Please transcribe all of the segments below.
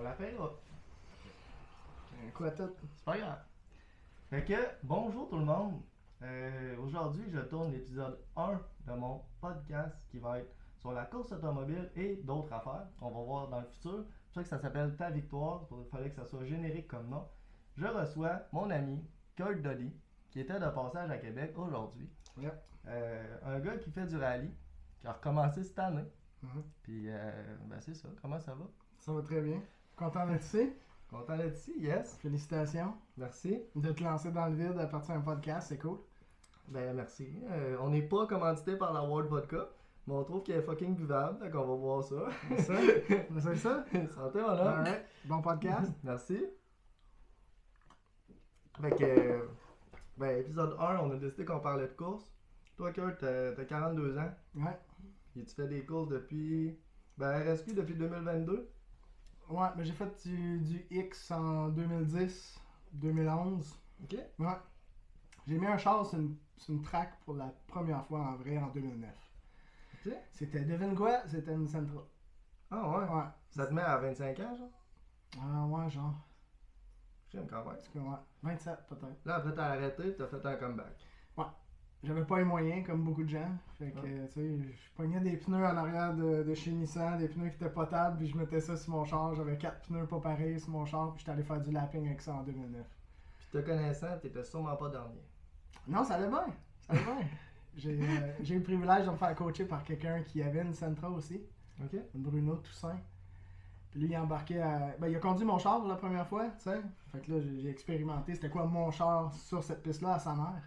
On l'appellera. Quoi tout? C'est pas grave. Fait que, bonjour tout le monde. Aujourd'hui, je tourne l'épisode 1 de mon podcast qui va être sur la course automobile et d'autres affaires. On va voir dans le futur. C'est pour ça que ça s'appelle Ta Victoire. Il fallait que ça soit générique comme nom. Je reçois mon ami Kurt Dolly, qui était de passage à Québec aujourd'hui. Yep. Un gars qui fait du rallye, qui a recommencé cette année. Mhm. Puis, c'est ça. Comment ça va? Ça va très bien. Content d'être ici. Content d'être ici, yes. Félicitations. Merci. De te lancer dans le vide à partir d'un podcast, c'est cool. Ben merci. On n'est pas commandité par la World Vodka, mais on trouve qu'elle est fucking buvable, donc on va voir ça. C'est ça? C'est ça? Santé, mon homme. Alright. Bon podcast. Merci. Fait que, épisode 1, on a décidé qu'on parlait de course. Toi, Kurt, t'as 42 ans. Ouais. Et tu fais des courses depuis, RSQ depuis 2022. Ouais, mais j'ai fait du X en 2010, 2011. Ok. Ouais. J'ai mis un char sur une track pour la première fois en vrai en 2009. Ok. C'était, devine quoi? C'était une Sentra. Ah ouais. Ouais. Ça te met à 25 ans, genre? Ah ouais, genre. J'aime quand même. En tout cas, ouais. 27 peut-être. Là, après, t'as arrêté, t'as fait un comeback. J'avais pas les moyens, comme beaucoup de gens. Fait que, tu sais, je pognais des pneus en arrière de chez Nissan, des pneus qui étaient potables, puis je mettais ça sur mon char. J'avais 4 pneus pas pareils sur mon char, puis j'étais allé faire du lapping avec ça en 2009. Puis te connaissant, t'étais sûrement pas dernier. Non, ça allait bien. Ça allait bien. J'ai eu le privilège de me faire coacher par quelqu'un qui avait une Sentra aussi, Ok. Bruno Toussaint. Puis lui, il embarquait à. Ben, il a conduit mon char pour la première fois, tu sais. Fait que là, j'ai expérimenté c'était quoi mon char sur cette piste-là à sa mère.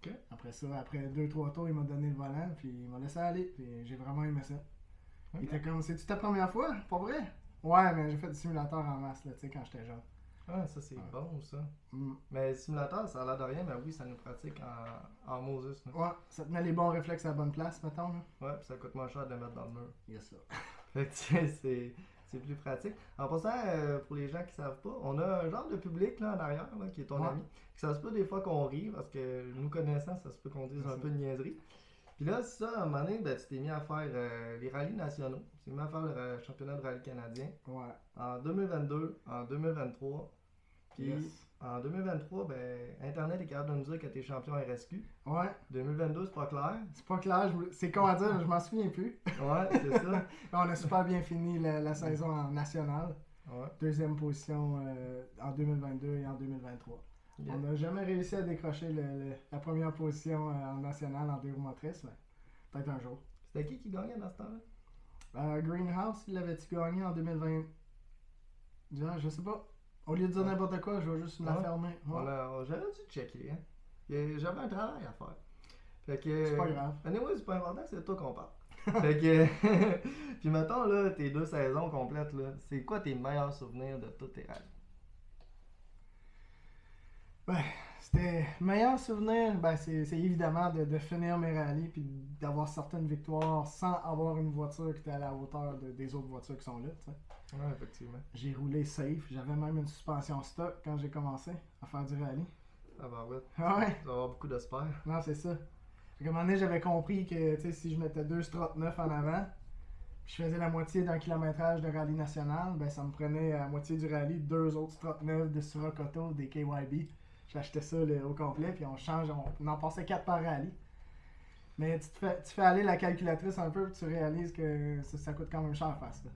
Ok. Après ça, après 2-3 tours, il m'a donné le volant, puis il m'a laissé aller, puis j'ai vraiment aimé ça. Ok. Il était comme, c'est-tu ta première fois? Pas vrai? Ouais, mais j'ai fait du simulateur en masse, là, tu sais, quand j'étais jeune. Ah, ça c'est Ouais. bon ça. Mm. Mais simulateur, ça a l'air de rien, mais oui, ça nous pratique en Moses. Là. Ouais, ça te met les bons réflexes à la bonne place, mettons, là. Ouais, puis ça coûte moins cher de le mettre dans le mur. Yes, ça. Fait que tu sais, c'est plus pratique. En passant, pour les gens qui savent pas, on a un genre de public là en arrière, là, qui est ton Ouais. ami. Ça se peut des fois qu'on rit, parce que nous connaissant, ça se peut qu'on dise C'est un ça. peu de niaiserie. Puis là, ça, à un moment donné, tu t'es mis à faire les rallyes nationaux. Tu t'es mis à faire le championnat de rallye canadien Ouais. en 2022, en 2023. Puis Yes. en 2023, Internet est capable de nous dire que t'es champion RSQ. Ouais, 2022, c'est pas clair. c'est pas clair, c'est con à dire, mais je m'en souviens plus. Ouais, c'est ça. Mais on a super bien fini la saison en nationale. Ouais. Deuxième position en 2022 et en 2023. Yeah. On n'a jamais réussi à décrocher la première position en nationale en deux roues motrices, mais peut-être un jour. C'était qui gagnait dans ce temps-là? Greenhouse, il l'avait-tu gagné en 2020? Je sais pas. Au lieu de dire Ouais. n'importe quoi, je vais juste la Ouais. fermer. Ouais. J'aurais dû checker. Hein. J'avais un travail à faire. Fait que. C'est pas grave. Anyway, c'est pas important, c'est de toi qu'on parle. Fait que. Puis mettons, là, tes 2 saisons complètes, là, c'est quoi tes meilleurs souvenirs de tous tes rallyes? C'était meilleur souvenir, c'est évidemment de finir mes rallyes puis d'avoir certaines victoires sans avoir une voiture qui était à la hauteur des autres voitures qui sont là. Tu sais. Ouais, effectivement. J'ai roulé safe, j'avais même une suspension stock quand j'ai commencé à faire du rallye. Ah bah ouais. Ah ouais, Tu vas avoir beaucoup d'espoir. non c'est ça. Fait qu'à un moment donné, j'avais compris que tu sais, si je mettais 2 strut 9 en avant, puis je faisais la moitié d'un kilométrage de rallye national, ben ça me prenait à la moitié du rallye 2 autres strut 9 de Surakoto, des KYB. J'achetais ça au complet, puis on en passait 4 par rallye. Mais tu fais aller la calculatrice un peu, puis tu réalises que ça coûte quand même cher à faire ça.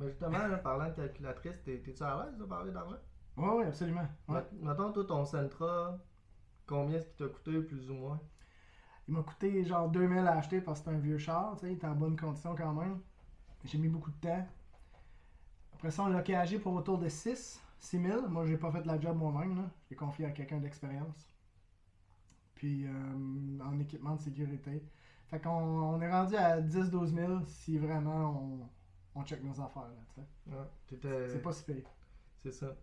Mais justement, là, parlant de calculatrice, t'es-tu à l'aise de parler d'argent? Oui, absolument. Ouais. Mettons, toi, ton Sentra, combien est-ce qu'il t'a coûté, plus ou moins? Il m'a coûté genre 2000 à acheter parce que c'est un vieux char, tu sais, il était en bonne condition quand même. J'ai mis beaucoup de temps. Après ça, on l'a cagé pour autour de 6000. Moi, j'ai pas fait la job moi-même, là. J'ai confié à quelqu'un d'expérience. Puis, en équipement de sécurité. Fait qu'on est rendu à 10-12 000 si vraiment on check nos affaires, là, tu sais. Ouais, C'est pas si pire. C'est ça.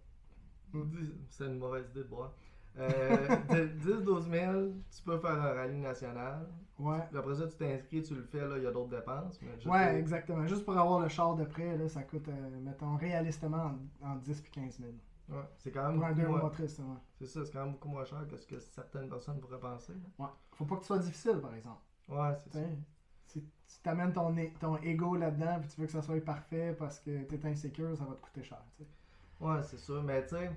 C'est une mauvaise idée de boire. 10-12 000, tu peux faire un rallye national. Ouais. Puis après ça, tu t'inscris, tu le fais, là, il y a d'autres dépenses. Mais Ouais, exactement. Juste pour avoir le char de près, là, ça coûte, mettons, réalistement en 10 puis 15 000. Ouais, c'est quand même Pour un beaucoup deux roues moins... motrices, ouais. C'est ça, c'est quand même beaucoup moins cher que ce que certaines personnes pourraient penser. Là. Ouais. Faut pas que tu sois difficile, par exemple. Ouais, c'est ça. T'sais, si tu t'amènes ton ego là-dedans puis tu veux que ça soit parfait parce que t'es insécure, ça va te coûter cher. T'sais. Ouais, c'est sûr, mais tu sais,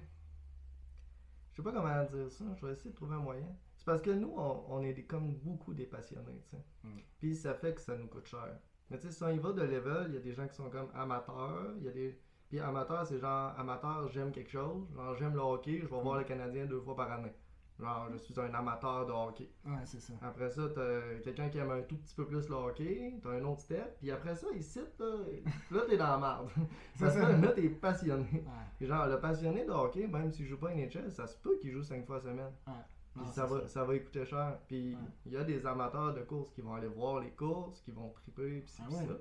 je sais pas comment dire ça, je vais essayer de trouver un moyen. C'est parce que nous, on est comme beaucoup des passionnés, tu sais. Mm. Puis ça fait que ça nous coûte cher. Mais tu sais, si on y va de level, il y a des gens qui sont comme amateurs, il y a des... Puis amateur, c'est genre amateur, j'aime quelque chose, genre j'aime le hockey, je vais voir le Canadien 2 fois par année. Genre, je suis un amateur de hockey. Ouais, c'est ça. Après ça, t'as quelqu'un qui aime un tout petit peu plus le hockey, t'as un autre step, puis après ça, ici, là t'es dans la merde. C'est Parce que ça. là, t'es passionné. Ouais. Et genre, le passionné de hockey, même s'il joue pas NHL, ça se peut qu'il joue 5 fois semaine. Ouais. Puis Non, ça c'est va, ça va lui coûter cher. Puis Ouais. il y a des amateurs de courses qui vont aller voir les courses, qui vont triper, puis ci, Ah puis ouais. ça.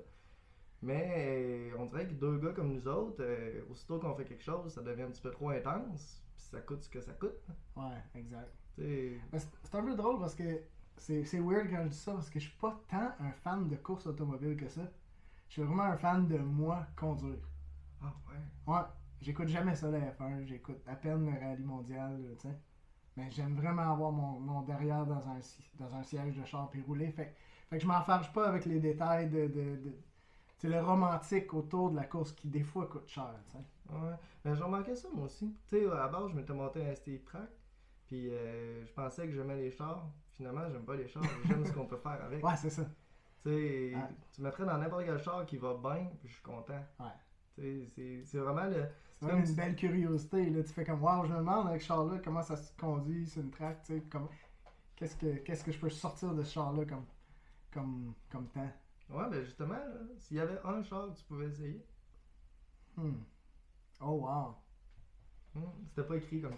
Mais on dirait que deux gars comme nous autres, aussitôt qu'on fait quelque chose, ça devient un petit peu trop intense, puis ça coûte ce que ça coûte. Ouais, exact. Tu sais, Mais c'est un peu drôle parce que c'est weird quand je dis ça parce que je suis pas tant un fan de course automobile que ça. Je suis vraiment un fan de moi conduire. ah ouais. Ouais, j'écoute jamais ça la F1, j'écoute à peine le rallye mondial, tu sais. Mais j'aime vraiment avoir mon derrière dans un siège de char puis rouler. Fait que je m'enfarge pas avec les détails tu sais, le romantique autour de la course qui des fois coûte cher, tu sais. Ouais, mais j'ai remarqué ça moi aussi. Tu sais, à la base, je m'étais monté un ST Track, puis je pensais que j'aimais les chars. Finalement, j'aime pas les chars, j'aime ce qu'on peut faire avec. Ouais, c'est ça. Tu sais, Ouais. tu mettrais dans n'importe quel char qui va bien, puis je suis content. Ouais. Tu sais, c'est vraiment le. C'est vraiment une belle curiosité, là. Tu fais comme, wow, je me demande avec ce char-là comment ça se conduit, c'est une track, tu sais, qu'est-ce que je peux sortir de ce char-là comme temps. Ouais, ben justement, là, s'il y avait un char que tu pouvais essayer, Hmm. Oh, wow. c'était pas écrit comme